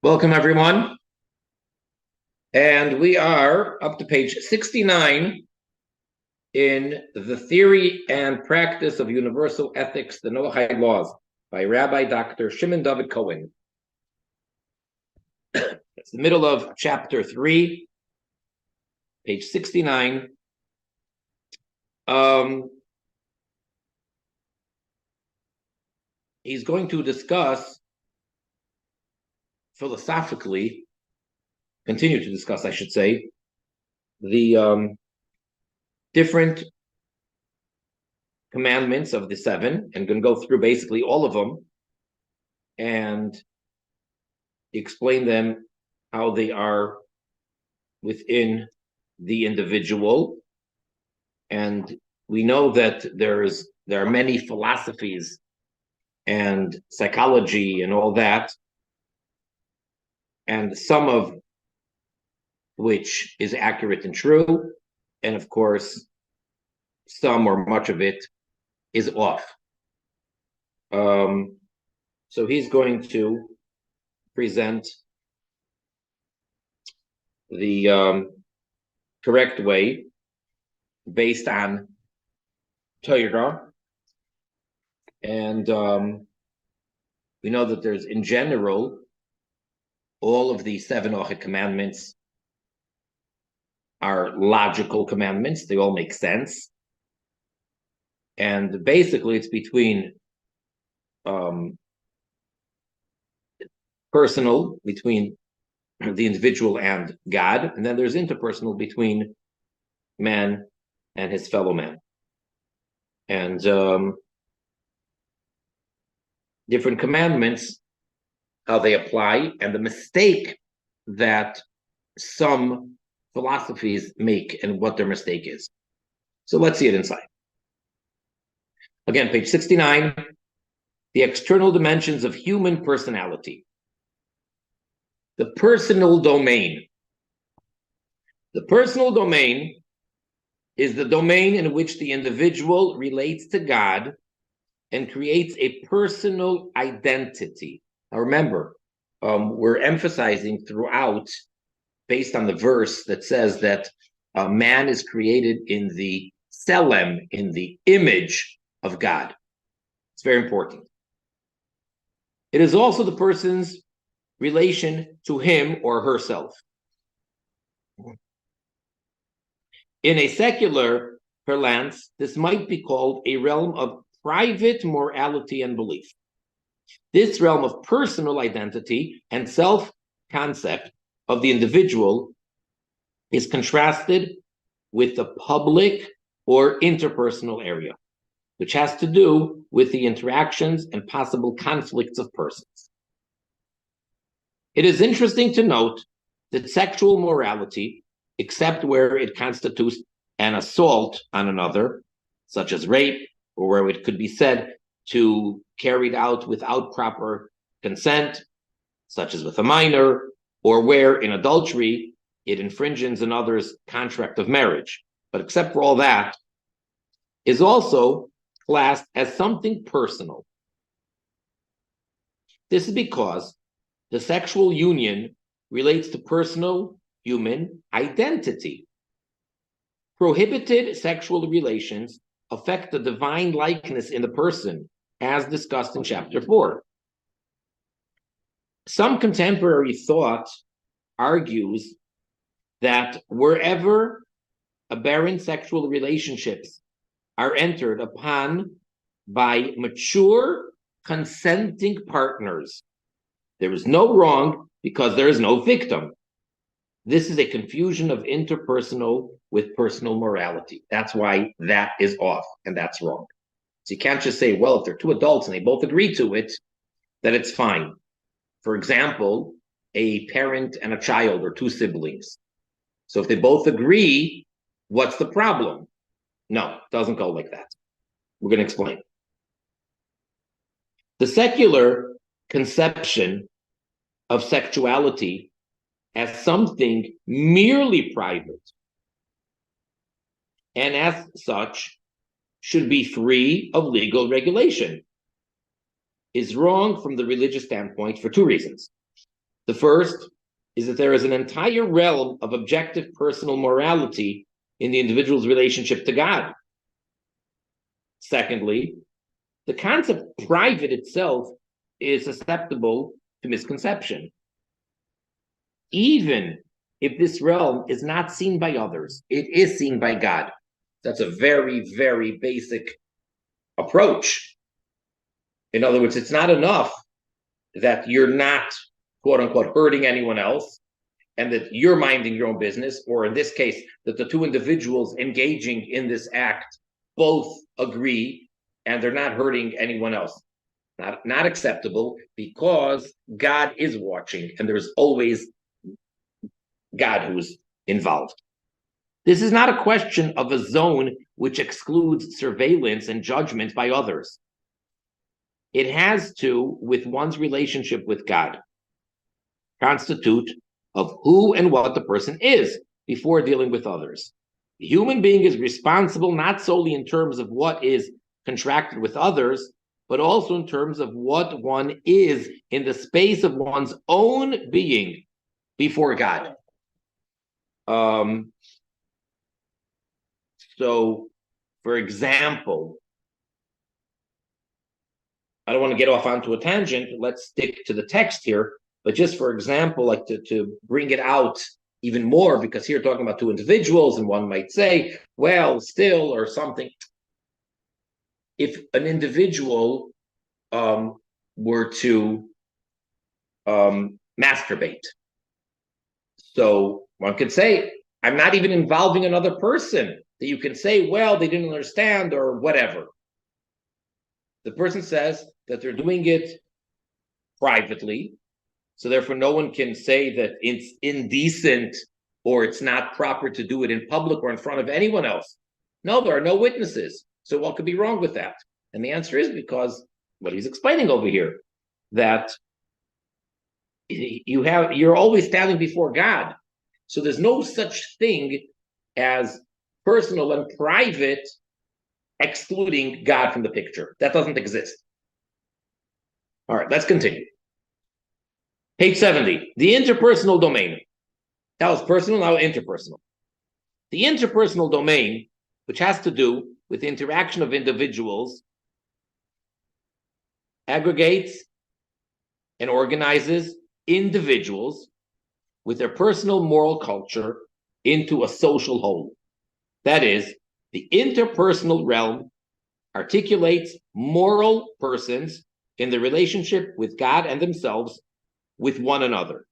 Welcome, everyone. And we are up to page 69 in The Theory and Practice of Universal Ethics, the Noahide Laws, by Rabbi Dr. Shimon Dovid Cowen. It's the middle of chapter 3, page 69. He's going to discuss philosophically, continue to discuss, I should say, the different commandments of the seven, and going to go through basically all of them and explain them, how they are within the individual. And we know that there are many philosophies and psychology and all that, and some of which is accurate and true, and of course some or much of it is off. So he's going to present the correct way based on Torah, and we know that there's, in general, all of the seven Noahide commandments are logical commandments. They all make sense. And basically, it's between personal, between the individual and God, and then there's interpersonal between man and his fellow man. And different commandments, how they apply, and the mistake that some philosophies make and what their mistake is. So let's see it inside. Again, page 69, the external dimensions of human personality. The personal domain. The personal domain is the domain in which the individual relates to God and creates a personal identity. Now remember, we're emphasizing throughout, based on the verse that says that man is created in the tselem, in the image of God. It's very important. It is also the person's relation to him or herself. In a secular parlance, this might be called a realm of private morality and belief. This realm of personal identity and self-concept of the individual is contrasted with the public or interpersonal area, which has to do with the interactions and possible conflicts of persons. It is interesting to note that sexual morality, except where it constitutes an assault on another, such as rape, or where it could be said to carried out without proper consent, such as with a minor, or where in adultery it infringes another's contract of marriage. But except for all that, is also classed as something personal. This is because the sexual union relates to personal human identity. Prohibited sexual relations affect the divine likeness in the person, as discussed in chapter 4. Some contemporary thought argues that wherever aberrant sexual relationships are entered upon by mature, consenting partners, there is no wrong because there is no victim. This is a confusion of interpersonal with personal morality. That's why that is off, and that's wrong. So you can't just say, well, if they're two adults and they both agree to it, that it's fine. For example, a parent and a child or two siblings. So if they both agree, what's the problem? No, it doesn't go like that. We're going to explain. The secular conception of sexuality as something merely private, and as such should be free of legal regulation, is wrong from the religious standpoint for two reasons. The first is that there is an entire realm of objective personal morality in the individual's relationship to God. Secondly, the concept private itself is susceptible to misconception. Even if this realm is not seen by others, it is seen by God. That's a very, very basic approach. In other words, it's not enough that you're not, quote unquote, hurting anyone else and that you're minding your own business, or in this case, that the two individuals engaging in this act both agree and they're not hurting anyone else. Not acceptable, because God is watching and there's always God who's involved. This is not a question of a zone which excludes surveillance and judgment by others. It has to with one's relationship with God, constitute of who and what the person is before dealing with others. The human being is responsible not solely in terms of what is contracted with others, but also in terms of what one is in the space of one's own being before God. So, for example, I don't want to get off onto a tangent. Let's stick to the text here. But just for example, like to bring it out even more, because here talking about two individuals, and one might say, well, still, or something. If an individual were to masturbate, so one could say, I'm not even involving another person, that you can say, well, they didn't understand or whatever. The person says that they're doing it privately, so therefore no one can say that it's indecent or it's not proper to do it in public or in front of anyone else. No, there are no witnesses. So what could be wrong with that? And the answer is because what he's explaining over here, that you're always standing before God. So there's no such thing as personal and private excluding God from the picture. That doesn't exist. All right, let's continue. Page 70, the interpersonal domain. That was personal, now interpersonal. The interpersonal domain, which has to do with the interaction of individuals, aggregates and organizes individuals with their personal moral culture into a social whole. That is, the interpersonal realm articulates moral persons in the relationship with God and themselves with one another.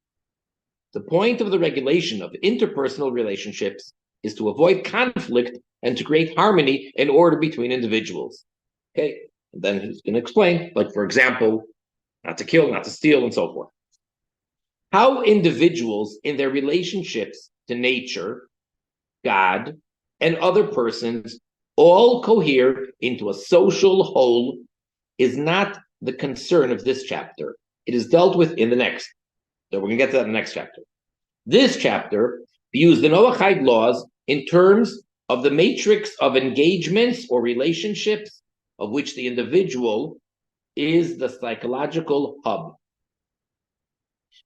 The point of the regulation of interpersonal relationships is to avoid conflict and to create harmony and order between individuals. Okay, and then he's going to explain, like, for example, not to kill, not to steal, and so forth. How individuals in their relationships to nature, God, and other persons all cohere into a social whole is not the concern of this chapter. It is dealt with in the next. So we're going to get to that in the next chapter. This chapter views the Noahide laws in terms of the matrix of engagements or relationships of which the individual is the psychological hub.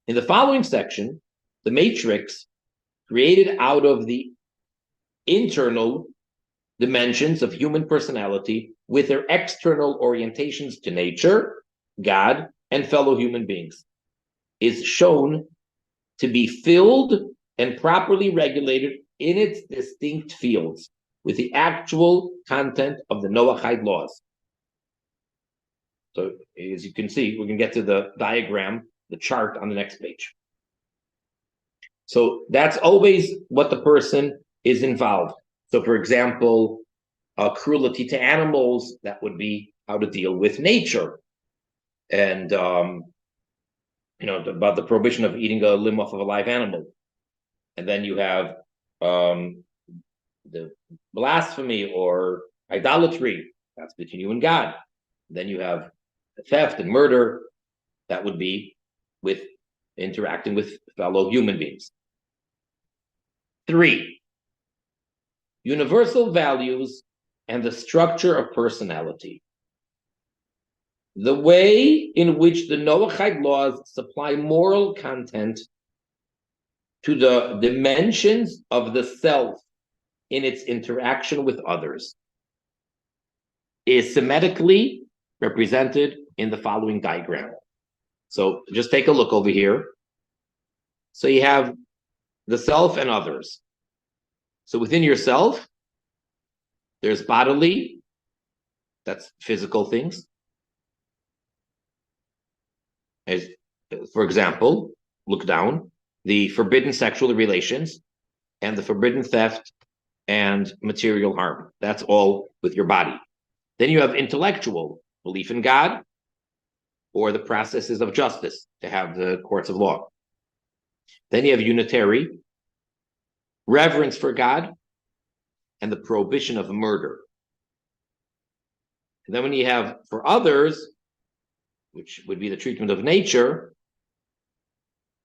In the following section, the matrix created out of the internal dimensions of human personality with their external orientations to nature, God, and fellow human beings is shown to be filled and properly regulated in its distinct fields with the actual content of the Noahide laws. So as you can see, we can get to the diagram, the chart on the next page. So that's always what the person is involved. So for example, cruelty to animals, that would be how to deal with nature. And about the prohibition of eating a limb off of a live animal. And then you have the blasphemy or idolatry, that's between you and God. Then you have theft and murder, that would be with interacting with fellow human beings. 3, universal values and the structure of personality. the way in which the Noahide laws supply moral content to the dimensions of the self in its interaction with others is symmetrically represented in the following diagram. So just take a look over here. So you have the self and others. So within yourself, there's bodily, that's physical things. As, for example, look down, the forbidden sexual relations and the forbidden theft and material harm. That's all with your body. Then you have intellectual, belief in God, or the processes of justice, to have the courts of law. Then you have unitary, reverence for God, and the prohibition of murder. And then when you have for others, which would be the treatment of nature,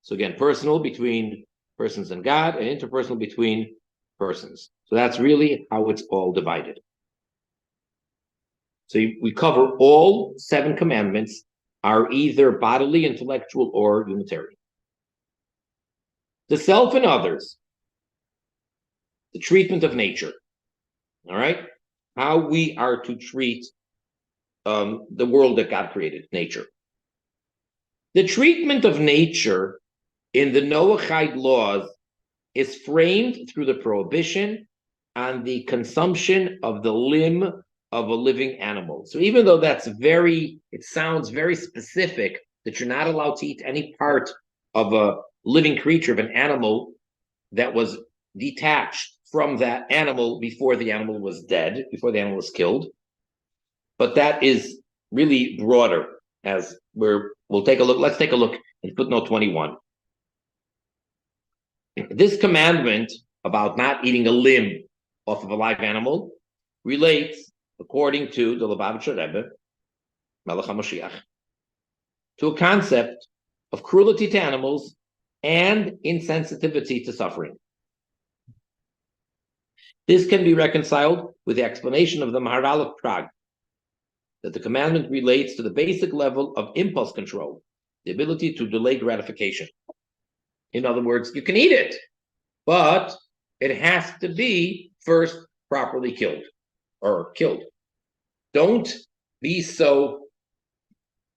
so again, personal between persons and God, and interpersonal between persons. So that's really how it's all divided. So we cover all 7 commandments are either bodily, intellectual, or unitary. The self and others, the treatment of nature, all right? How we are to treat the world that God created, nature. The treatment of nature in the Noahide laws is framed through the prohibition on the consumption of the limb of a living animal. So even though it sounds very specific that you're not allowed to eat any part of a living creature, of an animal that was detached from that animal before the animal was dead, before the animal was killed. But that is really broader, as we'll take a look. Let's take a look at footnote 21. This commandment about not eating a limb off of a live animal relates, according to the Lubavitcher Rebbe, Melech HaMashiach, to a concept of cruelty to animals and insensitivity to suffering. This can be reconciled with the explanation of the Maharal of Prague, that the commandment relates to the basic level of impulse control, the ability to delay gratification. In other words, you can eat it, but it has to be first properly killed. Don't be so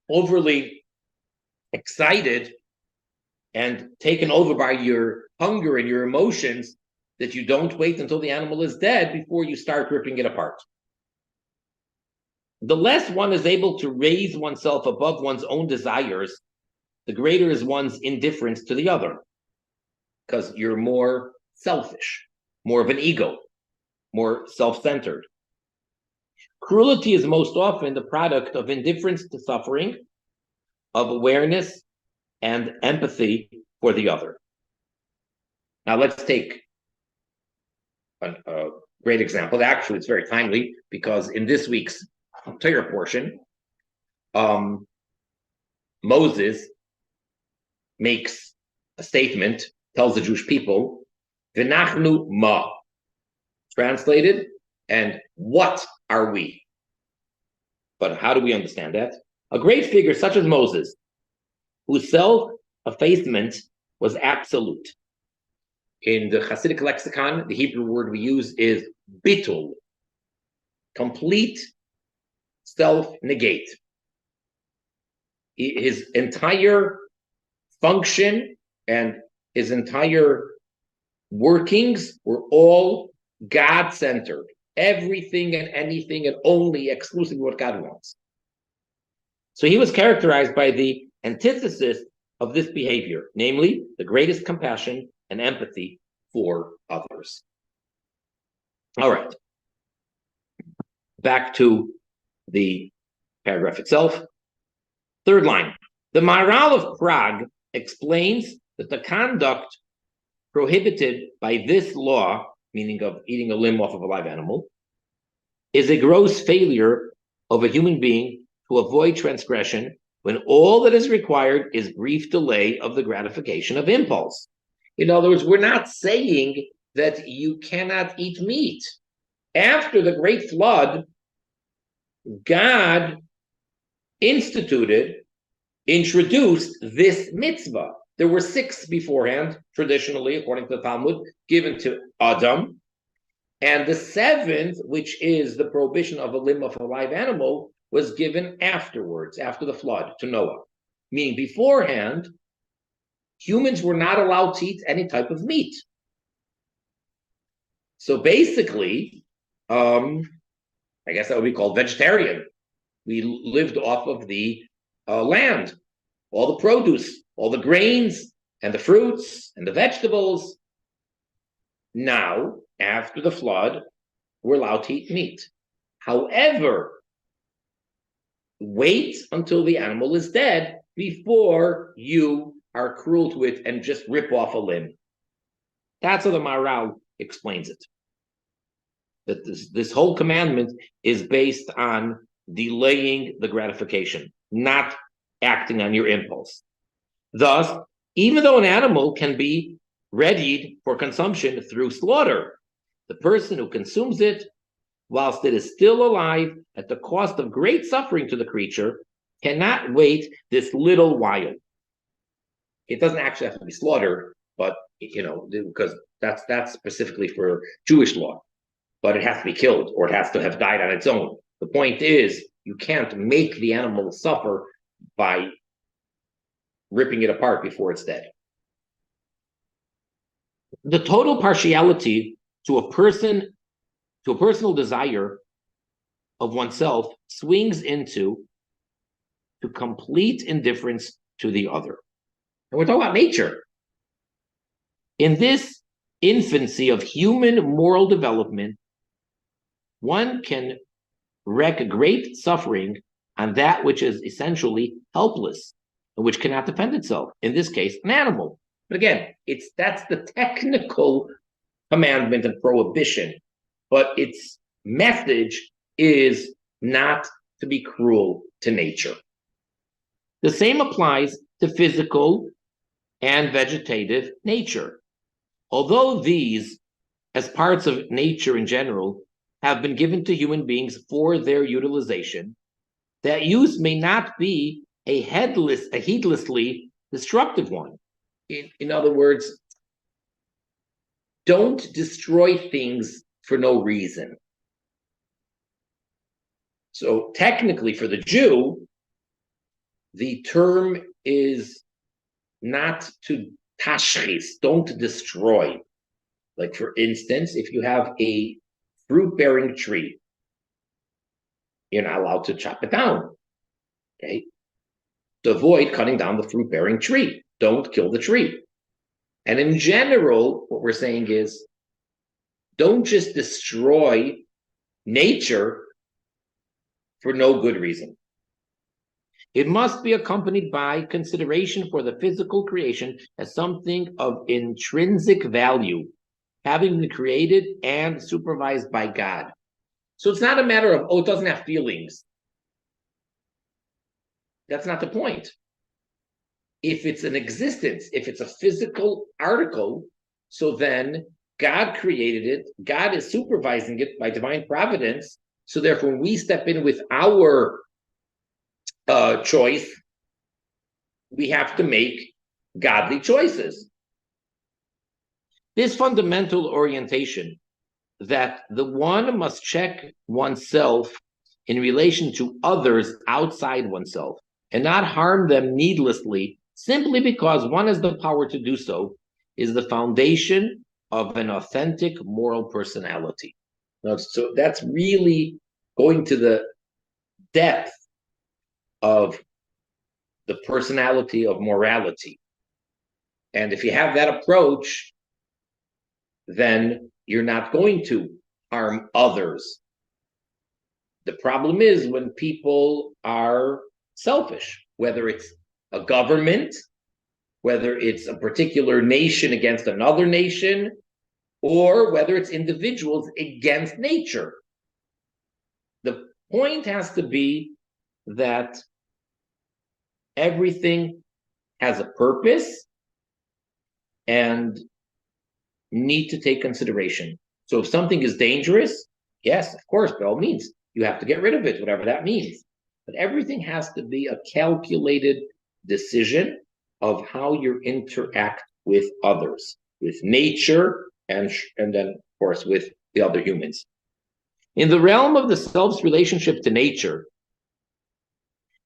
overly excited and taken over by your hunger and your emotions that you don't wait until the animal is dead before you start ripping it apart. The less one is able to raise oneself above one's own desires, the greater is one's indifference to the other, because you're more selfish, more of an ego, more self-centered. Cruelty is most often the product of indifference to suffering, of awareness and empathy for the other. Now let's take a great example. Actually, it's very timely because in this week's Torah portion, Moses makes a statement, tells the Jewish people, "V'nachnu ma," translated, and what are we? But how do we understand that? A great figure such as Moses, whose self-effacement was absolute. In the Hasidic lexicon, the Hebrew word we use is bitul, complete self-negate. His entire function and his entire workings were all God-centered. Everything and anything and only exclusively what God wants. So he was characterized by the antithesis of this behavior, namely the greatest compassion and empathy for others. All right. Back to the paragraph itself. Third line. The Maharal of Prague explains that the conduct prohibited by this law, meaning of eating a limb off of a live animal, is a gross failure of a human being to avoid transgression when all that is required is brief delay of the gratification of impulse. In other words, we're not saying that you cannot eat meat. After the great flood, God introduced this mitzvah. There were 6 beforehand, traditionally, according to the Talmud, given to Adam. And the 7th, which is the prohibition of a limb of a live animal, was given afterwards, after the flood, to Noah. Meaning beforehand, humans were not allowed to eat any type of meat. So basically, I guess that would be called vegetarian. We lived off of the land, all the produce, all the grains, and the fruits, and the vegetables. Now, after the flood, we're allowed to eat meat. However, wait until the animal is dead before you are cruel to it and just rip off a limb. That's how the Maharal explains it. That this whole commandment is based on delaying the gratification, not acting on your impulse. Thus, even though an animal can be readied for consumption through slaughter, the person who consumes it, whilst it is still alive at the cost of great suffering to the creature, cannot wait this little while. It doesn't actually have to be slaughtered, but because that's specifically for Jewish law. But it has to be killed, or it has to have died on its own. The point is, you can't make the animal suffer by ripping it apart before it's dead. The total partiality to a personal desire of oneself swings into complete indifference to the other. And we're talking about nature. In this infancy of human moral development, one can wreak great suffering on that which is essentially helpless and which cannot defend itself. In this case, an animal. But again, that's the technical commandment and prohibition, but its message is not to be cruel to nature. The same applies to physical and vegetative nature. Although these, as parts of nature in general, have been given to human beings for their utilization, that use may not be a heedlessly destructive one. In other words, don't destroy things for no reason. So technically for the Jew, the term is not to tashchis, don't destroy. Like for instance, if you have a fruit-bearing tree, you're not allowed to chop it down, okay? To avoid cutting down the fruit-bearing tree. Don't kill the tree. And in general, what we're saying is, don't just destroy nature for no good reason. It must be accompanied by consideration for the physical creation as something of intrinsic value, having been created and supervised by God. So it's not a matter of, it doesn't have feelings. That's not the point. If it's an existence, if it's a physical article, so then God created it, God is supervising it by divine providence, so therefore when we step in with our choice, we have to make godly choices. This fundamental orientation that the one must check oneself in relation to others outside oneself and not harm them needlessly simply because one has the power to do so is the foundation of an authentic moral personality. So that's really going to the depth of the personality of morality. And if you have that approach, then you're not going to harm others. The problem is when people are selfish, whether it's a government, whether it's a particular nation against another nation, or whether it's individuals against nature. The point has to be that everything has a purpose and need to take consideration. So if something is dangerous, yes, of course, by all means, you have to get rid of it, whatever that means. but everything has to be a calculated decision of how you interact with others, with nature, and then, of course, with the other humans. In the realm of the self's relationship to nature,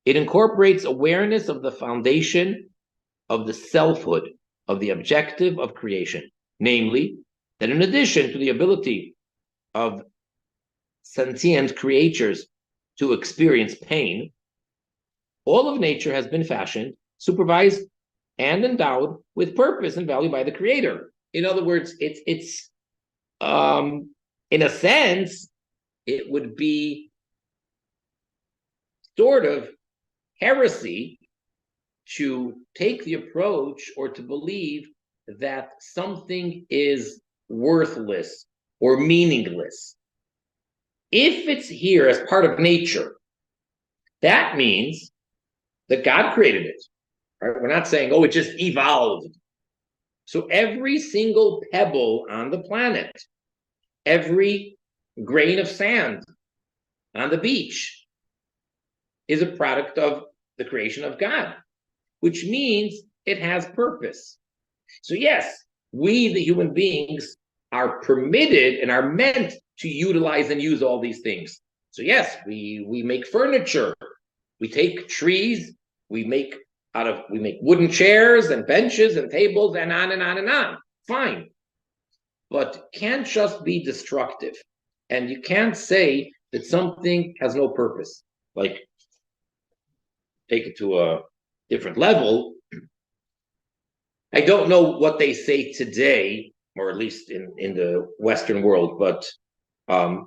it incorporates awareness of the foundation of the selfhood, of the objective of creation, namely, that in addition to the ability of sentient creatures to experience pain, all of nature has been fashioned, supervised, and endowed with purpose and value by the Creator. In other words, it's in a sense, it would be sort of heresy to take the approach or to believe that something is worthless or meaningless. If it's here as part of nature, that means that God created it. Right? We're not saying, oh, it just evolved. So every single pebble on the planet, every grain of sand on the beach is a product of the creation of God, which means it has purpose. So yes, we, the human beings, are permitted and are meant to utilize and use all these things. So yes, we make furniture, we take trees, we make wooden chairs and benches and tables and on and on and on. Fine. But can't just be destructive. And you can't say that something has no purpose. Like, take it to a different level. I don't know what they say today, or at least in the Western world, but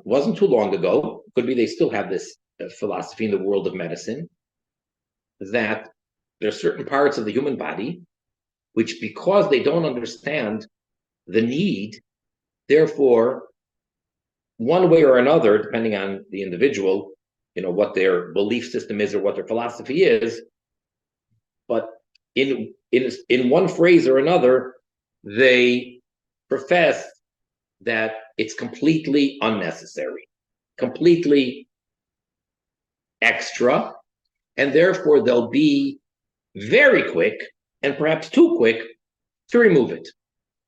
wasn't too long ago, could be they still have this philosophy in the world of medicine, that there are certain parts of the human body which, because they don't understand the need, therefore, one way or another, depending on the individual, what their belief system is or what their philosophy is, but in one phrase or another, they profess that it's completely unnecessary, completely extra, and therefore they'll be very quick and perhaps too quick to remove it.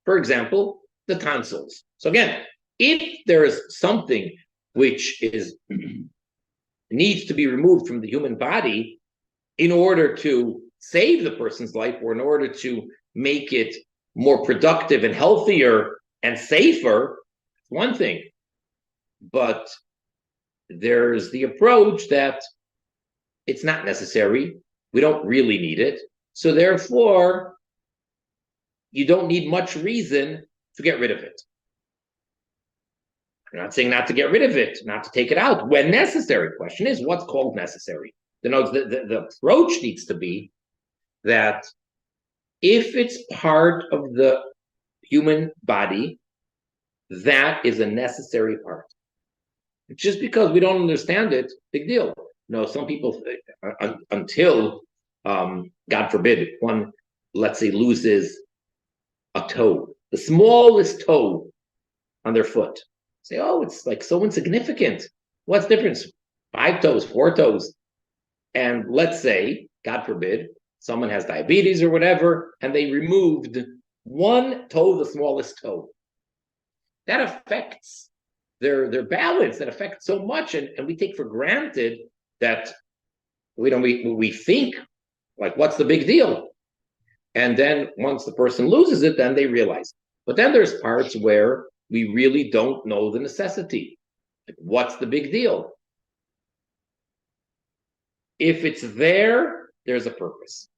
For example, the tonsils. So again, if there is something which needs to be removed from the human body in order to save the person's life or in order to make it more productive and healthier and safer, one thing. But there's the approach that it's not necessary. We don't really need it. So therefore, you don't need much reason to get rid of it. I'm not saying not to get rid of it, not to take it out when necessary. Question is, what's called necessary? The approach needs to be that if it's part of the human body, that is a necessary part. Just because we don't understand it, big deal. Some people, until, God forbid, one, let's say, loses a toe, the smallest toe on their foot. Say, oh, it's like so insignificant. What's the difference? 5 toes, 4 toes. And let's say, God forbid, someone has diabetes or whatever, and they removed one toe, the smallest toe. That affects their balance, that affects so much, and we take for granted that we think, like, what's the big deal? And then once the person loses it, then they realize. But then there's parts where we really don't know the necessity. Like, what's the big deal? If it's there, there's a purpose.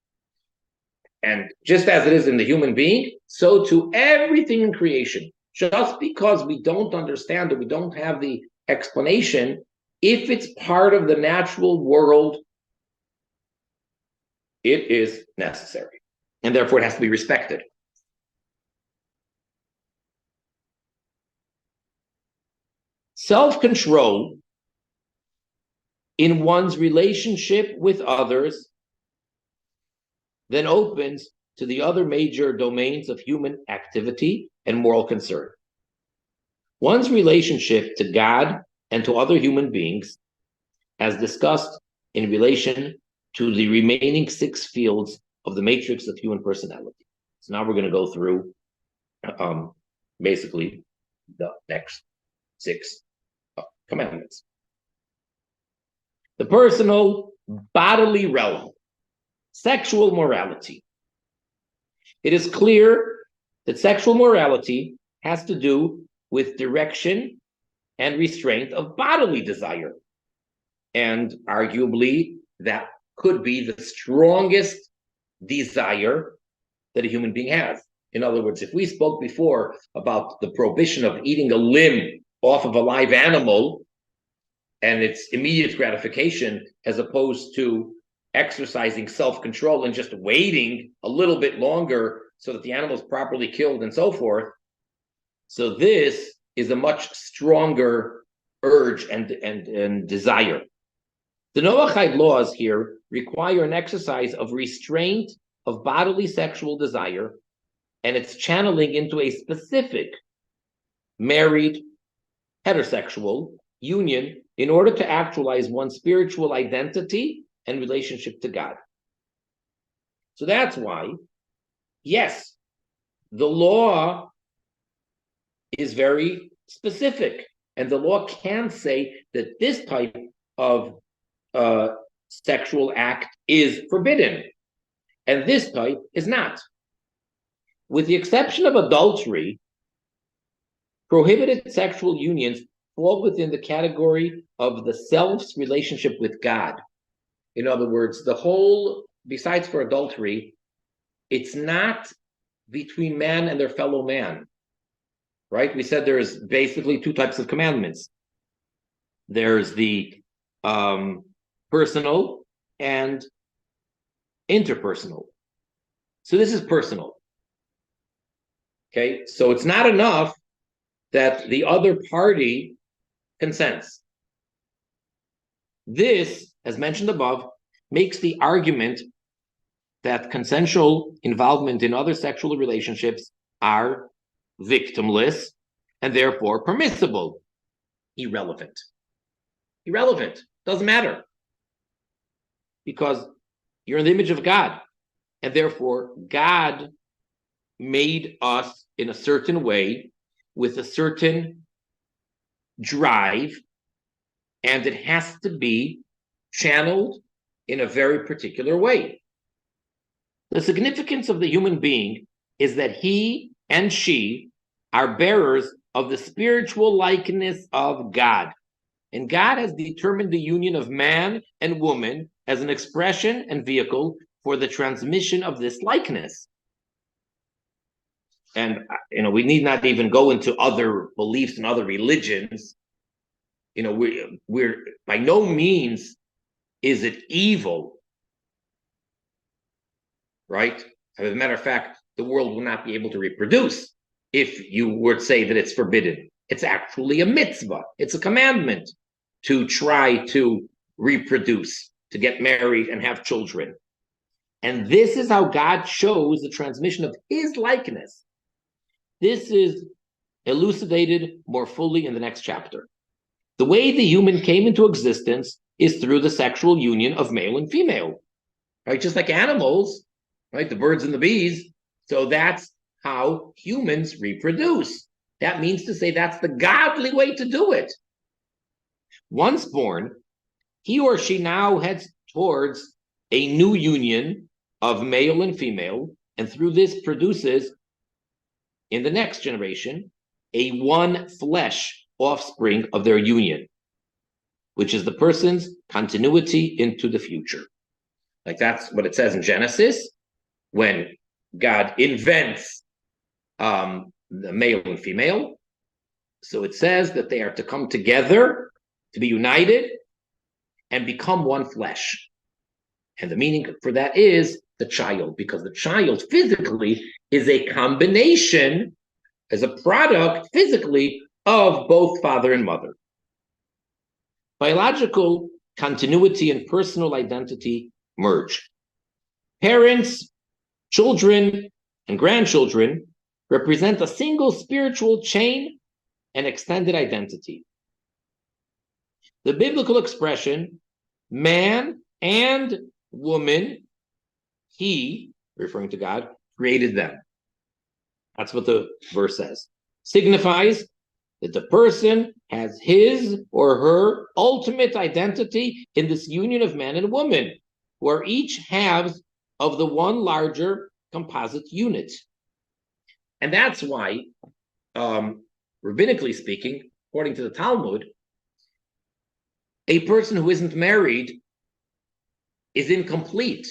And just as it is in the human being, so to everything in creation. Just because we don't understand it, we don't have the explanation, if it's part of the natural world, it is necessary. And therefore it has to be respected. Self-control in one's relationship with others then opens to the other major domains of human activity and moral concern. One's relationship to God and to other human beings, as discussed in relation to the remaining 6 fields of the matrix of human personality. So now we're going to go through basically the next 6 commandments. The personal bodily realm, sexual morality. It is clear that sexual morality has to do with direction and restraint of bodily desire. And arguably, that could be the strongest desire that a human being has. In other words, if we spoke before about the prohibition of eating a limb off of a live animal and its immediate gratification, as opposed to exercising self-control and just waiting a little bit longer so that the animal is properly killed and so forth. So this is a much stronger urge and desire. The Noahide laws here require an exercise of restraint of bodily sexual desire, and it's channeling into a specific married heterosexual union in order to actualize one's spiritual identity and relationship to God. So that's why, yes, the law is very specific, and the law can say that this type of sexual act is forbidden, and this type is not. With the exception of adultery, prohibited sexual unions fall within the category of the self's relationship with God. In other words, the whole, besides for adultery, it's not between man and their fellow man, right? We said there's basically 2 types of commandments. There's the personal and interpersonal. So this is personal. Okay, so it's not enough that the other party consents. This, as mentioned above, makes the argument that consensual involvement in other sexual relationships are victimless and therefore permissible irrelevant. Irrelevant, doesn't matter. Because you're in the image of God, and therefore God made us in a certain way with a certain drive, and it has to be channeled in a very particular way. The significance of the human being is that he and she are bearers of the spiritual likeness of God. And God has determined the union of man and woman as an expression and vehicle for the transmission of this likeness. And we need not even go into other beliefs and other religions. We're by no means is it evil, right? As a matter of fact, the world will not be able to reproduce if you were to say that it's forbidden. It's actually a mitzvah. It's a commandment to try to reproduce, to get married and have children. And this is how God shows the transmission of his likeness. This is elucidated more fully in the next chapter. The way the human came into existence is through the sexual union of male and female, right? Just like animals, right? The birds and the bees. So that's how humans reproduce. That means to say that's the godly way to do it. Once born, he or she now heads towards a new union of male and female, and through this produces, in the next generation, a one flesh offspring of their union, which is the person's continuity into the future. Like that's what it says in Genesis, when God invents the male and female. So it says that they are to come together, to be united, and become one flesh. And the meaning for that is the child, because the child physically is a combination, as a product physically of both father and mother. Biological continuity and personal identity merge. Parents, children, and grandchildren represent a single spiritual chain and extended identity. The biblical expression, man and woman, he, referring to God, created them. That's what the verse says. Signifies that the person has his or her ultimate identity in this union of man and woman, who are each halves of the one larger composite unit. And that's why, rabbinically speaking, according to the Talmud, a person who isn't married is incomplete.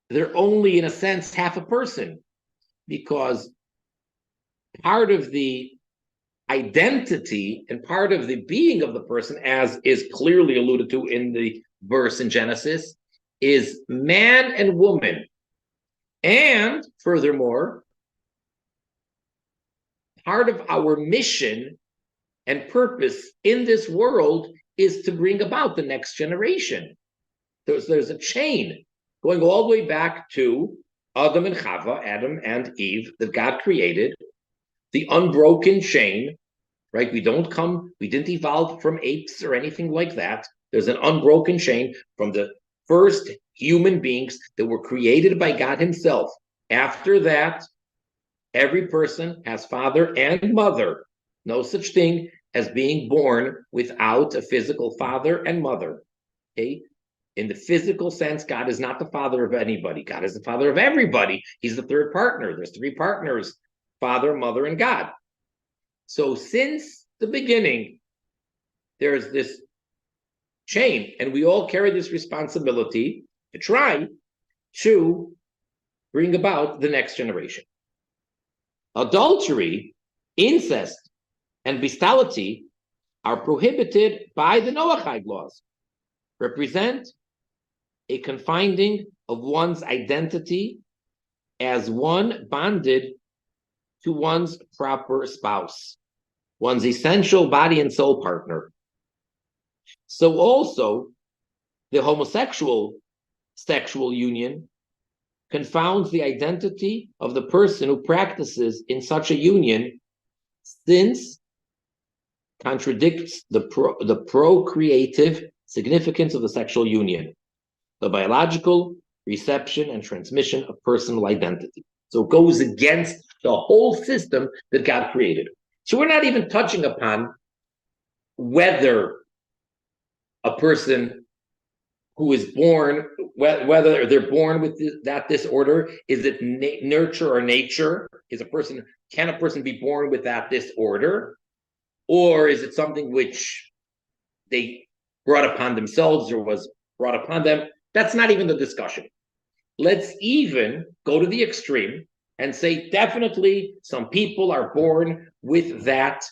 They're only, in a sense, half a person, because part of the identity and part of the being of the person, as is clearly alluded to in the verse in Genesis, is man and woman. And furthermore, part of our mission and purpose in this world is to bring about the next generation. There's a chain going all the way back to Adam and Chava, Adam and Eve, that God created, the unbroken chain, right? We didn't evolve from apes or anything like that. There's an unbroken chain from the first human beings that were created by God himself. After that, every person has father and mother. No such thing as being born without a physical father and mother. Okay? In the physical sense, God is not the father of anybody. God is the father of everybody. He's the third partner. There's three partners: Father, Mother, and God. So since the beginning, there's this chain, and we all carry this responsibility to try to bring about the next generation. Adultery, incest, and bestiality are prohibited by the Noahide laws, represent a confining of one's identity as one bonded to one's proper spouse, one's essential body and soul partner. So also, the homosexual sexual union confounds the identity of the person who practices in such a union, since contradicts the procreative significance of the sexual union, the biological reception and transmission of personal identity. So it goes against the whole system that God created. So we're not even touching upon whether a person who is born, whether they're born with that disorder, is it nurture or nature? Can a person be born with that disorder? Or is it something which they brought upon themselves or was brought upon them? That's not even the discussion. Let's even go to the extreme and say definitely some people are born with that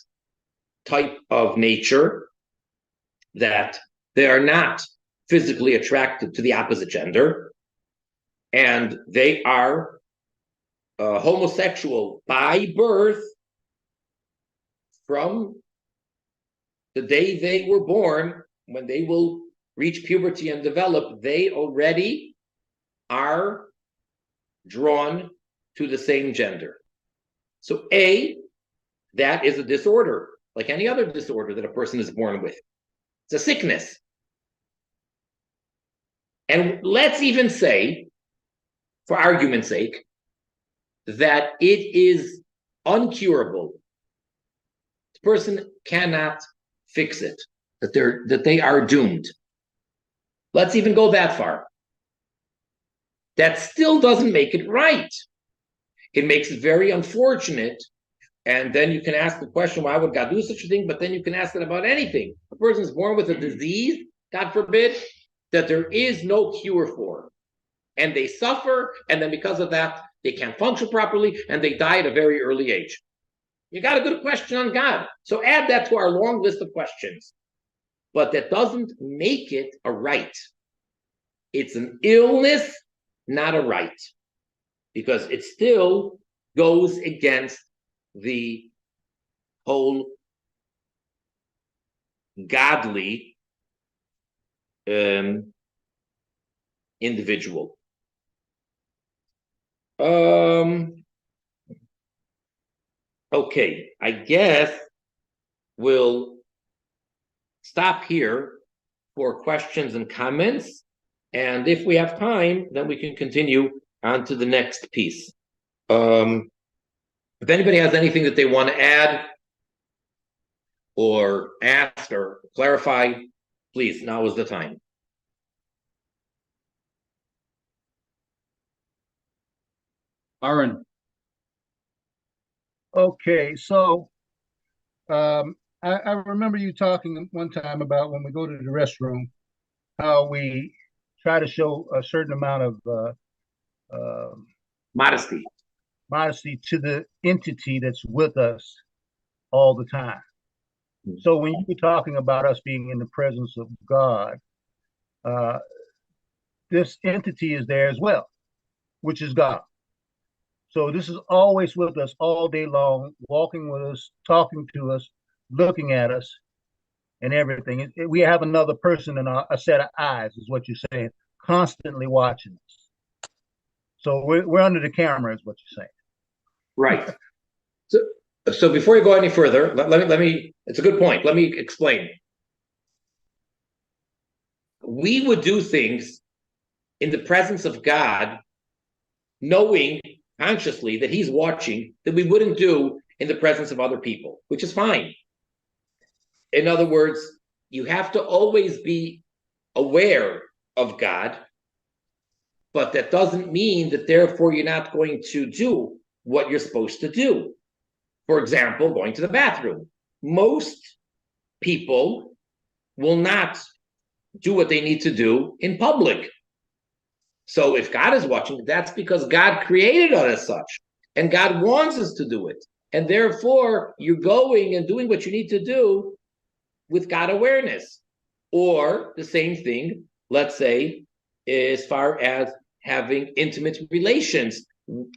type of nature, that they are not physically attracted to the opposite gender, and they are homosexual by birth from the day they were born. When they will reach puberty and develop, they already are drawn to the same gender. So that is a disorder, like any other disorder that a person is born with. It's a sickness. And let's even say, for argument's sake, that it is uncurable. The person cannot fix it, that they are doomed. Let's even go that far. That still doesn't make it right. It makes it very unfortunate. And then you can ask the question, why would God do such a thing? But then you can ask it about anything. A person is born with a disease, God forbid, that there is no cure for. And they suffer, and then because of that, they can't function properly, and they die at a very early age. You got a good question on God. So add that to our long list of questions. But that doesn't make it a right. It's an illness, not a right. Because it still goes against the whole godly individual. Okay, I guess we'll stop here for questions and comments. And if we have time, then we can continue on to the next piece. If anybody has anything that they want to add or ask or clarify, please, now is the time. Aaron. Okay, so I remember you talking one time about when we go to the restroom, how we try to show a certain amount of Modesty. modesty to the entity that's with us all the time. So when you were talking about us being in the presence of God, uh, this entity is there as well, which is God. So this is always with us all day long, walking with us, talking to us, looking at us, and everything. We have another person in a set of eyes, is what you're saying, constantly watching us. So we're under the camera, is what you're saying. Right. So before you go any further, let me. It's a good point. Let me explain. We would do things in the presence of God, knowing consciously that He's watching, that we wouldn't do in the presence of other people, which is fine. In other words, you have to always be aware of God, but that doesn't mean that therefore you're not going to do what you're supposed to do. For example, going to the bathroom. Most people will not do what they need to do in public. So if God is watching, that's because God created us as such, and God wants us to do it. And therefore, you're going and doing what you need to do with God awareness. Or the same thing, let's say, as far as having intimate relations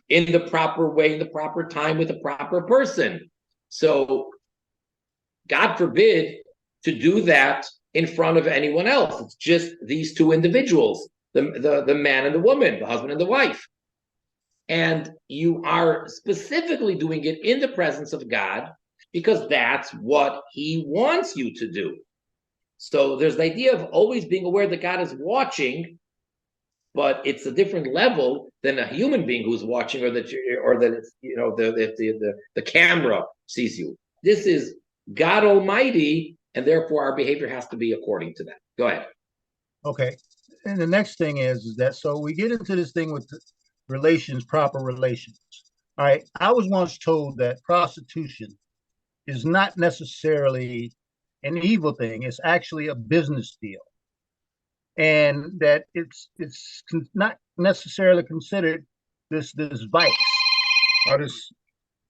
in the proper way, in the proper time, with the proper person. So, God forbid to do that in front of anyone else. It's just these two individuals, the man and the woman, the husband and the wife. And you are specifically doing it in the presence of God because that's what He wants you to do. So there's the idea of always being aware that God is watching, but it's a different level than a human being who's watching, or that it's, the camera sees you. This is God Almighty, and therefore our behavior has to be according to that. Go ahead. Okay. And the next thing is that so we get into this thing with relations, proper relations. All right. I was once told that prostitution is not necessarily an evil thing. It's actually a business deal. And that it's not necessarily considered this vice or this,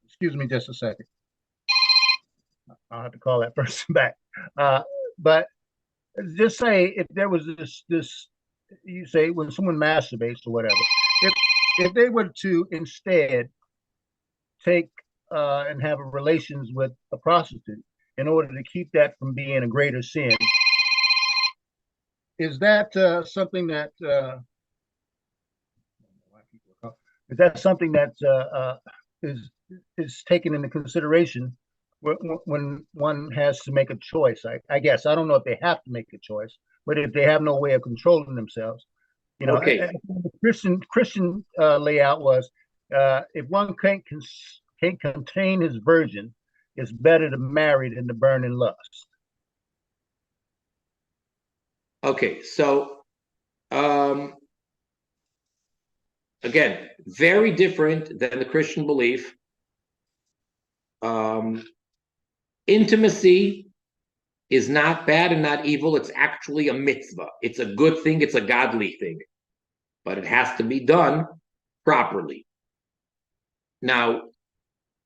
excuse me just a second. I'll have to call that person back. But just say if there was this you say when someone masturbates or whatever, if they were to instead take and have relations with a prostitute in order to keep that from being a greater sin, is that something that is taken into consideration when one has to make a choice? I guess I don't know if they have to make a choice, but if they have no way of controlling themselves, Okay. The Christian layout was if one can't contain his virgin, it's better to marry than to burn in lust. Okay, so again, very different than the Christian belief. Intimacy is not bad and not evil. It's actually a mitzvah. It's a good thing. It's a godly thing, but it has to be done properly. Now,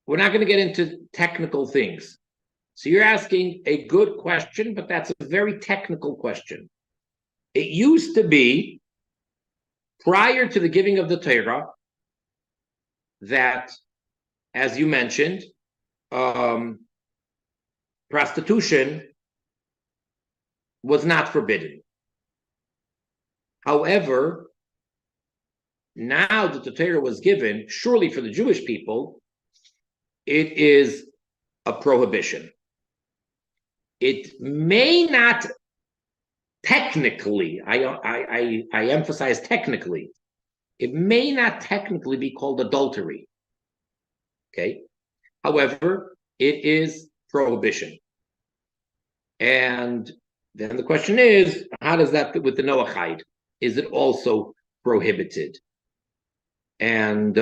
we're not going to get into technical things. So you're asking a good question, but that's a very technical question. It used to be, prior to the giving of the Torah, that, as you mentioned, prostitution was not forbidden. However, now that the Torah was given, surely for the Jewish people, it is a prohibition. It may not technically, I emphasize technically, it may not technically be called adultery. Okay. However, it is prohibition. And then the question is, how does that fit with the Noahide? Is it also prohibited? And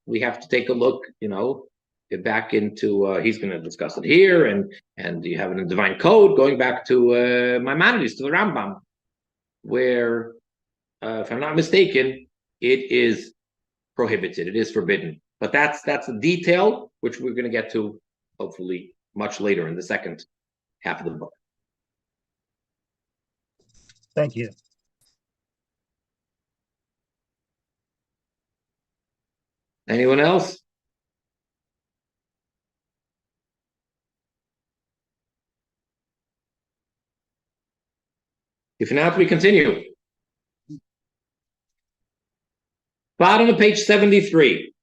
we have to take a look, get back into, he's going to discuss it here, and you have it in Divine Code, going back to Maimonides, to the Rambam, where, if I'm not mistaken, it is prohibited, it is forbidden. But that's a detail which we're going to get to, hopefully, much later in the second half of the book. Thank you. Anyone else? If not, we continue. Bottom of page 73.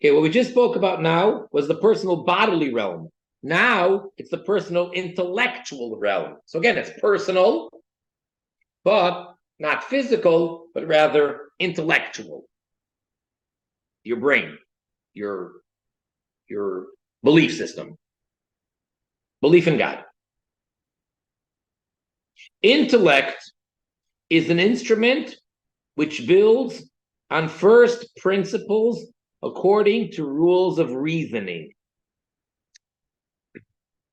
Okay, what we just spoke about now was the personal bodily realm. Now it's the personal intellectual realm. So again, it's personal, but not physical, but rather intellectual. Your brain, your belief system, belief in God. Intellect is an instrument which builds on first principles according to rules of reasoning.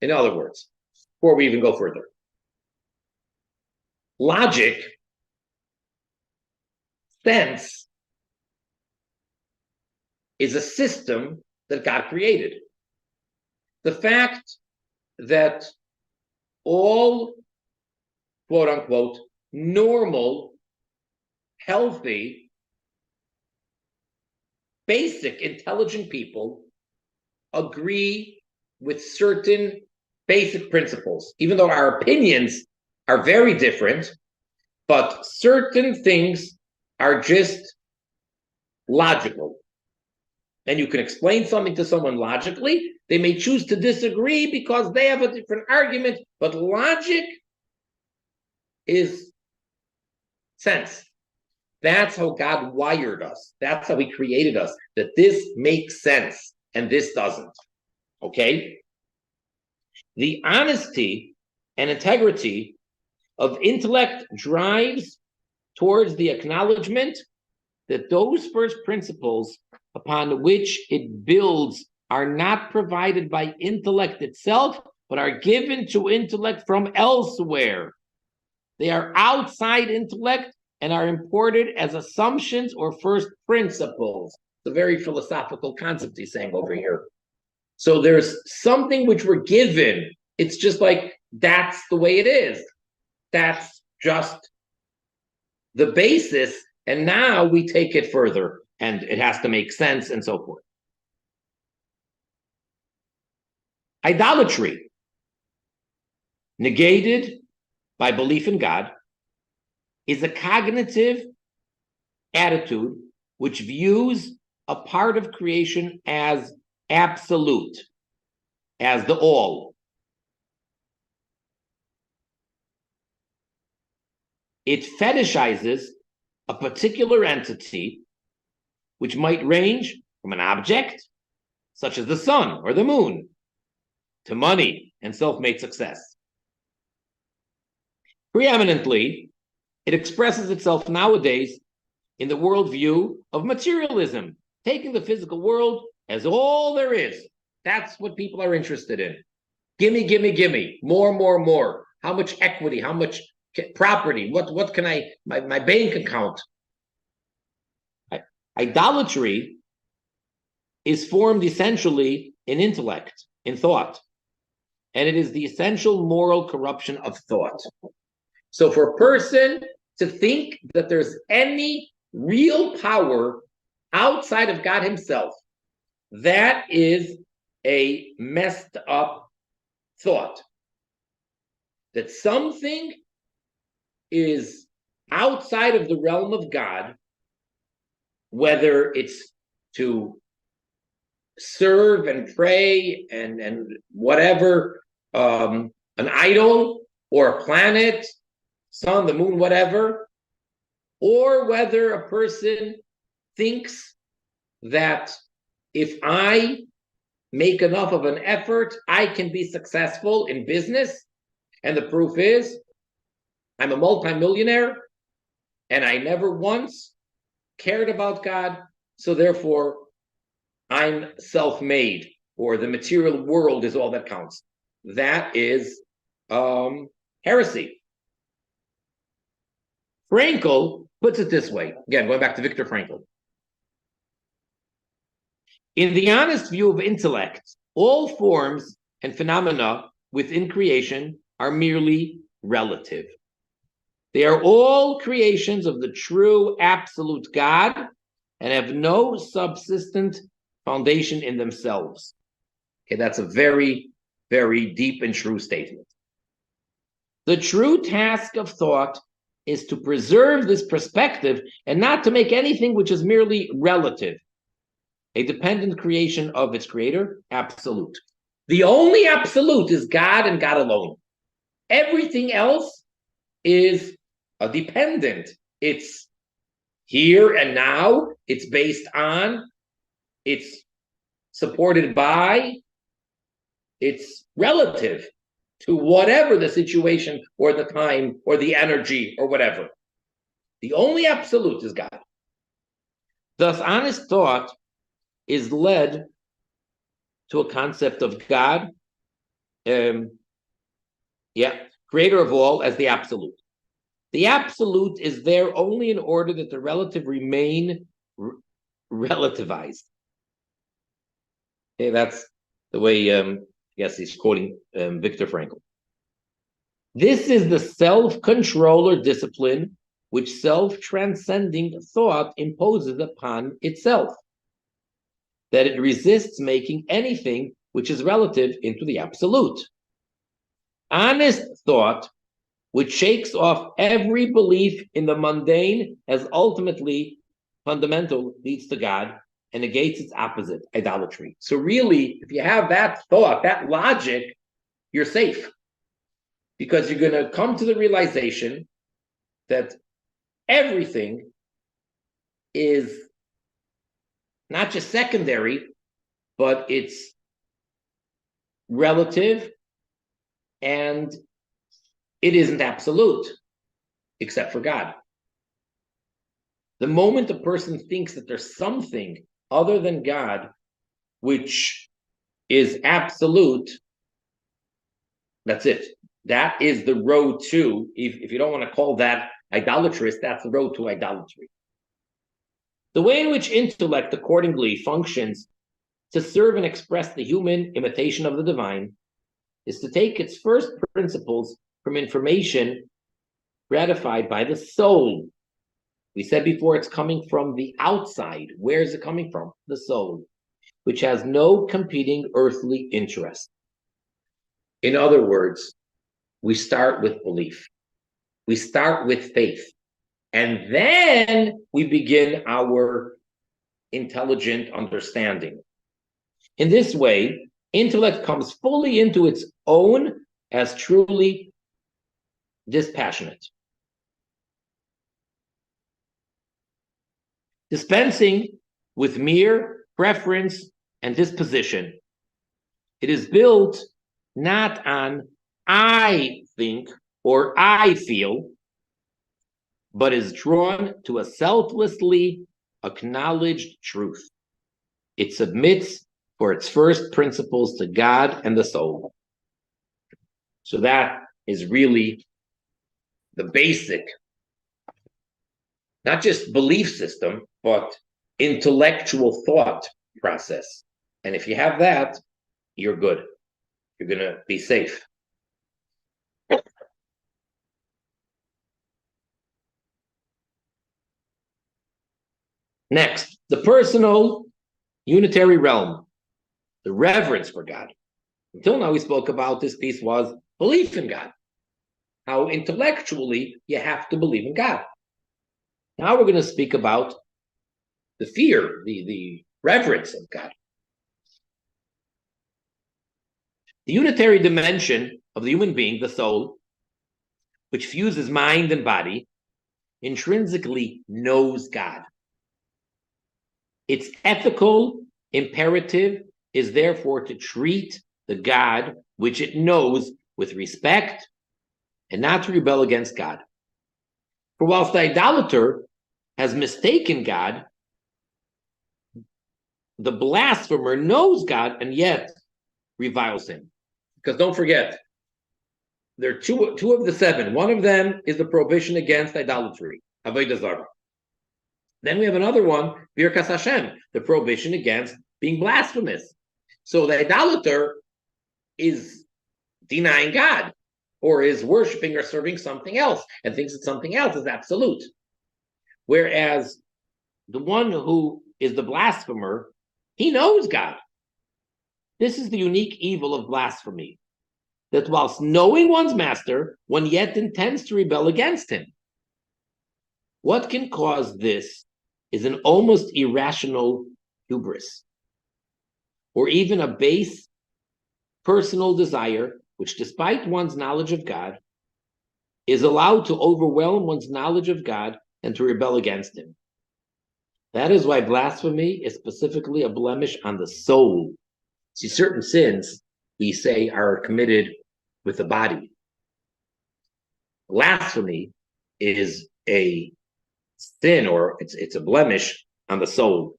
In other words, before we even go further, logic, sense, is a system that God created. The fact that all, quote unquote, normal, healthy, basic, intelligent people agree with certain basic principles, even though our opinions are very different, but certain things are just logical. And you can explain something to someone logically. They may choose to disagree because they have a different argument, but logic is sense. That's how God wired us. That's how he created us, that this makes sense and this doesn't. Okay? The honesty and integrity of intellect drives towards the acknowledgement that those first principles upon which it builds are not provided by intellect itself, but are given to intellect from elsewhere. They are outside intellect and are imported as assumptions or first principles. It's a very philosophical concept he's saying over here. So there's something which we're given. It's just like, that's the way it is. That's just the basis. And now we take it further, and it has to make sense and so forth. Idolatry, negated by belief in God, is a cognitive attitude which views a part of creation as absolute, as the all. It fetishizes a particular entity, which might range from an object, such as the sun or the moon, to money and self-made success. Preeminently, it expresses itself nowadays in the worldview of materialism, taking the physical world as all there is. That's what people are interested in. Gimme, gimme, gimme, more, more, more. How much equity, how much property, what can I, my bank account. Idolatry is formed essentially in intellect, in thought, and it is the essential moral corruption of thought. So for a person to think that there's any real power outside of God himself, that is a messed up thought. That something is outside of the realm of God, whether it's to serve and pray and whatever an idol or a planet, sun, the moon, whatever, or whether a person thinks that if I make enough of an effort, I can be successful in business. And the proof is, I'm a multimillionaire and I never once cared about God. So therefore, I'm self-made, or the material world is all that counts. That is heresy. Frankl puts it this way. Again, going back to Viktor Frankl. In the honest view of intellect, all forms and phenomena within creation are merely relative. They are all creations of the true absolute God and have no subsistent foundation in themselves. Okay, that's a very, very deep and true statement. The true task of thought is to preserve this perspective and not to make anything which is merely relative, a dependent creation of its creator, absolute. The only absolute is God and God alone. Everything else is a dependent. It's here and now. It's based on. It's supported by. It's relative to whatever the situation or the time or the energy or whatever. The only absolute is God. Thus, honest thought is led to a concept of God, creator of all, as the absolute. The absolute is there only in order that the relative remain relativized. Okay, that's the way, I guess he's quoting Viktor Frankl. This is the self-control or discipline which self-transcending thought imposes upon itself, that it resists making anything which is relative into the absolute. Honest thought, which shakes off every belief in the mundane as ultimately fundamental, leads to God and negates its opposite, idolatry. So really, if you have that thought, that logic, you're safe, because you're going to come to the realization that everything is not just secondary, but it's relative, and it isn't absolute, except for God. The moment a person thinks that there's something other than God which is absolute, that's it. That is the road to, if you don't want to call that idolatrous, that's the road to idolatry. The way in which intellect accordingly functions to serve and express the human imitation of the divine is to take its first principles from information gratified by the soul. We said before, it's coming from the outside. Where is it coming from? The soul, which has no competing earthly interest. In other words, we start with belief. We start with faith. And then we begin our intelligent understanding. In this way, intellect comes fully into its own as truly dispassionate. Dispensing with mere preference and disposition. It is built not on I think or I feel, but is drawn to a selflessly acknowledged truth. It submits for its first principles to God and the soul. So that is really the basic, not just belief system, but intellectual thought process. And if you have that, you're good. You're going to be safe. Next, the personal unitary realm, the reverence for God. Until now, we spoke about this piece was belief in God. How intellectually you have to believe in God. Now we're going to speak about the fear, the reverence of God. The unitary dimension of the human being, the soul, which fuses mind and body, intrinsically knows God. Its ethical imperative is therefore to treat the God which it knows with respect and not to rebel against God. For whilst the idolater has mistaken God, the blasphemer knows God and yet reviles him. Because don't forget, there are two of the seven. One of them is the prohibition against idolatry, avodah zarah. Then we have another one, Birkas Hashem, the prohibition against being blasphemous. So the idolater is denying God, or is worshiping or serving something else, and thinks that something else is absolute. Whereas the one who is the blasphemer, he knows God. This is the unique evil of blasphemy, that whilst knowing one's master, one yet intends to rebel against him. What can cause this is an almost irrational hubris, or even a base personal desire, which despite one's knowledge of God, is allowed to overwhelm one's knowledge of God and to rebel against him. That is why blasphemy is specifically a blemish on the soul. See, certain sins, we say, are committed with the body. Blasphemy is a sin, or it's a blemish on the soul.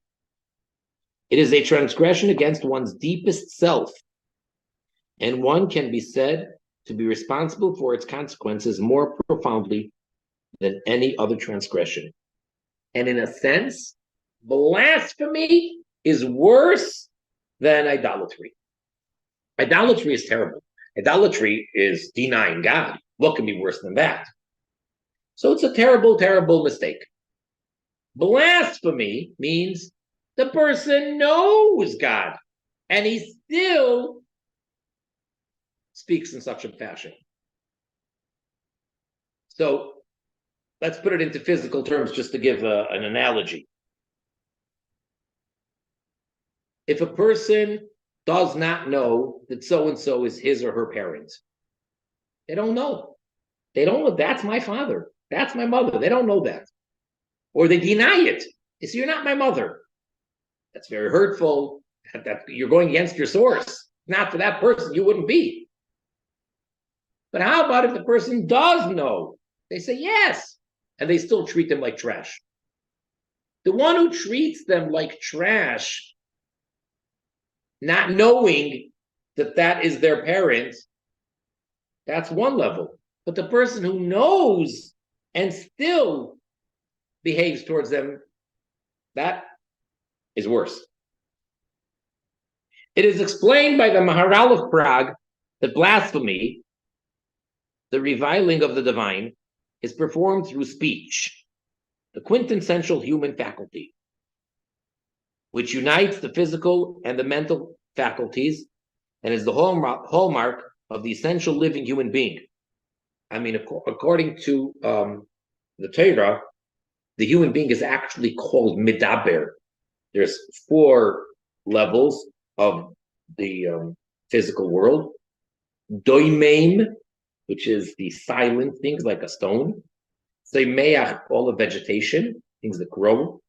It is a transgression against one's deepest self, and one can be said to be responsible for its consequences more profoundly than any other transgression. And in a sense, blasphemy is worse than idolatry. Idolatry is terrible. Idolatry is denying God. What can be worse than that? So it's a terrible, terrible mistake. Blasphemy means the person knows God, and he still speaks in such a fashion. So let's put it into physical terms just to give an analogy. If a person does not know that so-and-so is his or her parent, they don't know. They don't know, that's my father, that's my mother. They don't know that. Or they deny it. They say, you're not my mother. That's very hurtful. That you're going against your source. Not for that person, you wouldn't be. But how about if the person does know? They say yes, and they still treat them like trash. The one who treats them like trash, not knowing that that is their parent, that's one level. But the person who knows and still behaves towards them, that is worse. It is explained by the Maharal of Prague that blasphemy, the reviling of the divine, is performed through speech, the quintessential human faculty, which unites the physical and the mental faculties and is the hallmark of the essential living human being. I mean, according to the Torah, the human being is actually called midaber. There's 4 levels of the physical world. Doimeim, which is the silent things like a stone. Seimeach, all the vegetation, things that grow.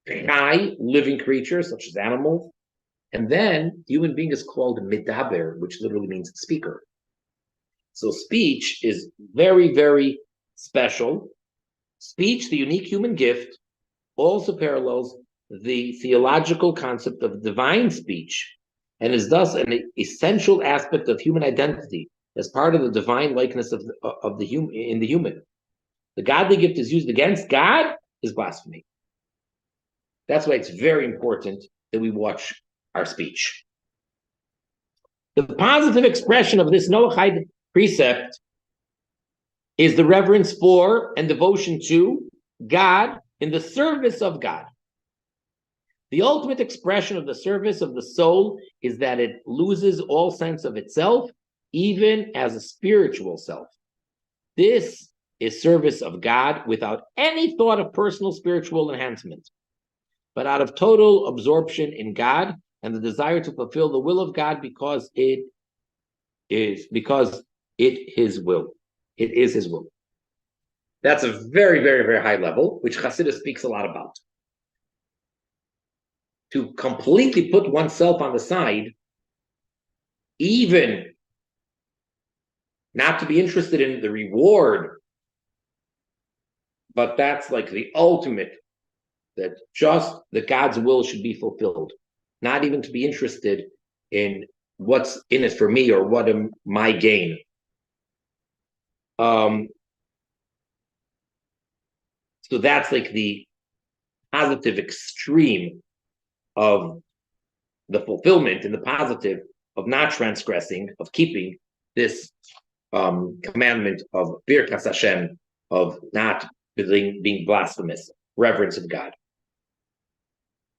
Chai, living creatures such as animals. And then the human being is called midaber, which literally means speaker. So speech is very, very special. Speech, the unique human gift, also parallels the theological concept of divine speech and is thus an essential aspect of human identity as part of the divine likeness of the human in the human. The godly gift is used against God is blasphemy. That's why it's very important that we watch our speech. The positive expression of this Noahide precept is the reverence for and devotion to God in the service of God. The ultimate expression of the service of the soul is that it loses all sense of itself, even as a spiritual self. This is service of God without any thought of personal spiritual enhancement, but out of total absorption in God and the desire to fulfill the will of God because it is because it his will. It is his will. That's a very, very, very high level, which Chassidus speaks a lot about. To completely put oneself on the side, even not to be interested in the reward, but that's like the ultimate, that just that God's will should be fulfilled, not even to be interested in what's in it for me or what am my gain. So that's like the positive extreme of the fulfillment, and the positive of not transgressing, of keeping this commandment of Birkas Hashem, of not being blasphemous, reverence of God.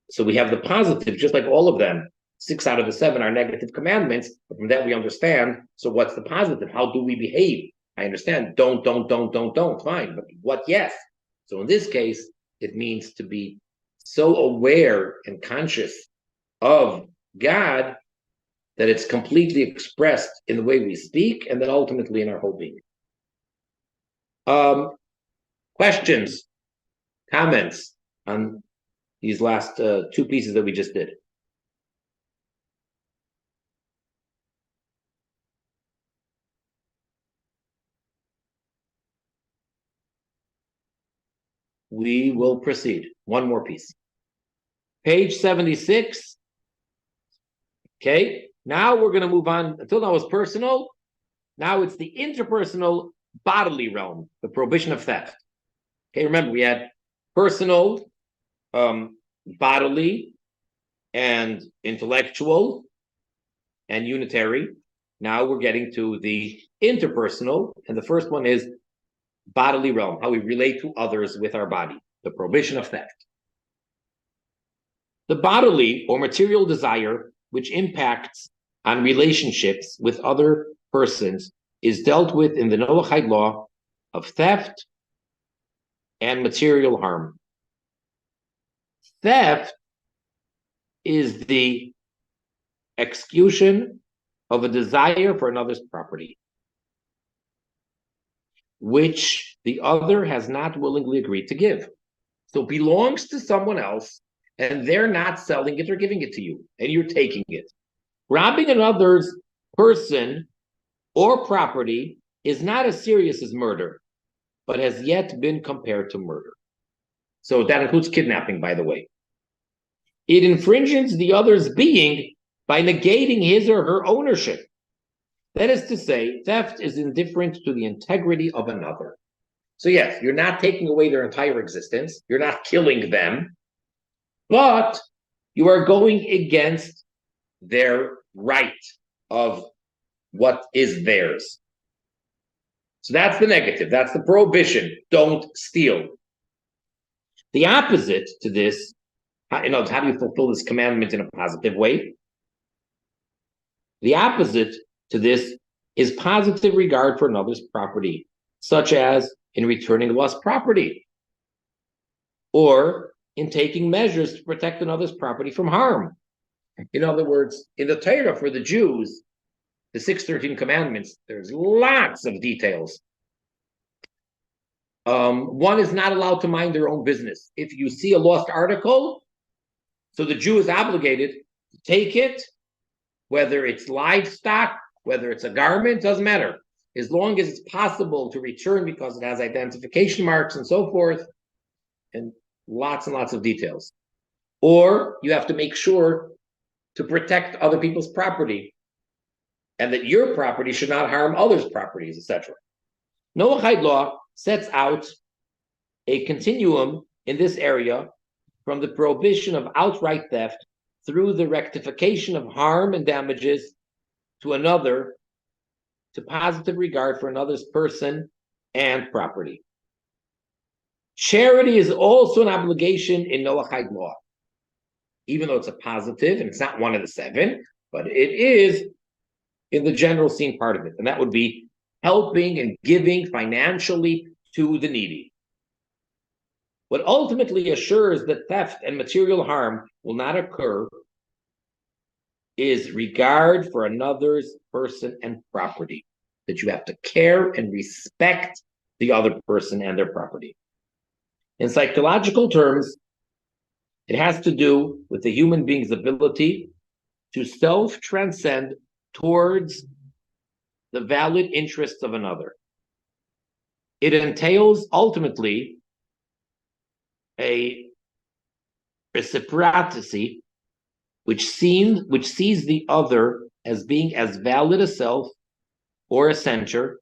So we have the positive, just like all of them. 6 out of the 7 are negative commandments, but from that we understand, so what's the positive? How do we behave? I understand, don't, fine, but what, yes. So in this case, it means to be so aware and conscious of God that it's completely expressed in the way we speak, and then ultimately in our whole being. Questions, comments on these last 2 pieces that we just did? We will proceed. One more piece. Page 76. Okay, now we're going to move on. Until now it was personal. Now it's the interpersonal bodily realm, the prohibition of theft. Okay, remember we had personal, bodily, and intellectual, and unitary. Now we're getting to the interpersonal, and the first one is bodily realm, how we relate to others with our body, the prohibition of theft. The bodily or material desire which impacts on relationships with other persons is dealt with in the Noahide law of theft and material harm. Theft is the execution of a desire for another's property, which the other has not willingly agreed to give. So it belongs to someone else, and they're not selling it or giving it to you, and you're taking it. Robbing another's person or property is not as serious as murder, but has yet been compared to murder. So that includes kidnapping, by the way. It infringes the other's being by negating his or her ownership. That is to say, theft is indifferent to the integrity of another. So yes, you're not taking away their entire existence. You're not killing them, but you are going against their right of what is theirs. So that's the negative. That's the prohibition. Don't steal. The opposite to this, how do you fulfill this commandment in a positive way? The opposite to this is positive regard for another's property, such as in returning lost property, or in taking measures to protect another's property from harm. In other words, in the Torah for the Jews, the 613 commandments, there's lots of details. One is not allowed to mind their own business. If you see a lost article, so the Jew is obligated to take it, whether it's livestock, whether it's a garment, doesn't matter. As long as it's possible to return because it has identification marks and so forth, and lots of details. Or you have to make sure to protect other people's property, and that your property should not harm others' properties, etc. Noahide law sets out a continuum in this area from the prohibition of outright theft through the rectification of harm and damages to another, to positive regard for another's person and property. Charity is also an obligation in Noahide law, even though it's a positive and it's not one of the 7, but it is in the general scene part of it, and that would be helping and giving financially to the needy. What ultimately assures that theft and material harm will not occur is regard for another's person and property, that you have to care and respect the other person and their property. In psychological terms, it has to do with the human being's ability to self-transcend towards the valid interests of another. It entails ultimately a reciprocity which sees the other as being as valid a self or a center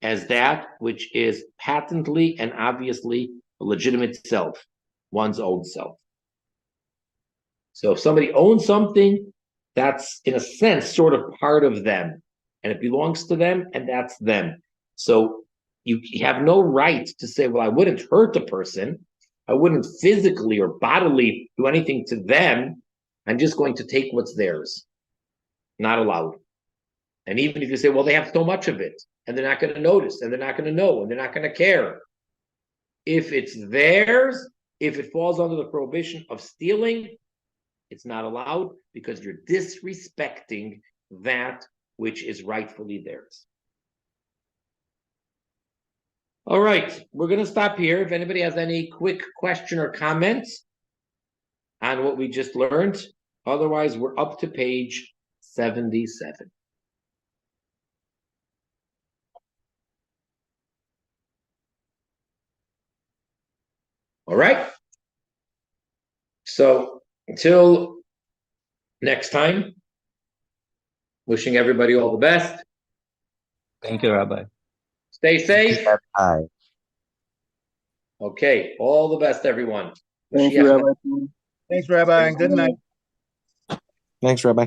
as that which is patently and obviously a legitimate self, one's own self. So if somebody owns something, that's in a sense sort of part of them, and it belongs to them, and that's them. So you have no right to say, well, I wouldn't hurt a person, I wouldn't physically or bodily do anything to them, I'm just going to take what's theirs. Not allowed. And even if you say, well, they have so much of it, and they're not going to notice, and they're not going to know, and they're not going to care. If it's theirs, if it falls under the prohibition of stealing, it's not allowed because you're disrespecting that which is rightfully theirs. All right, we're going to stop here. If anybody has any quick question or comments on what we just learned, otherwise we're up to page 77. All right. So until next time, wishing everybody all the best. Thank you, Rabbi. Stay safe. Hi. Okay, all the best, everyone. Thank you, Rabbi. Thanks, Rabbi, and good night. Thanks, Rabbi.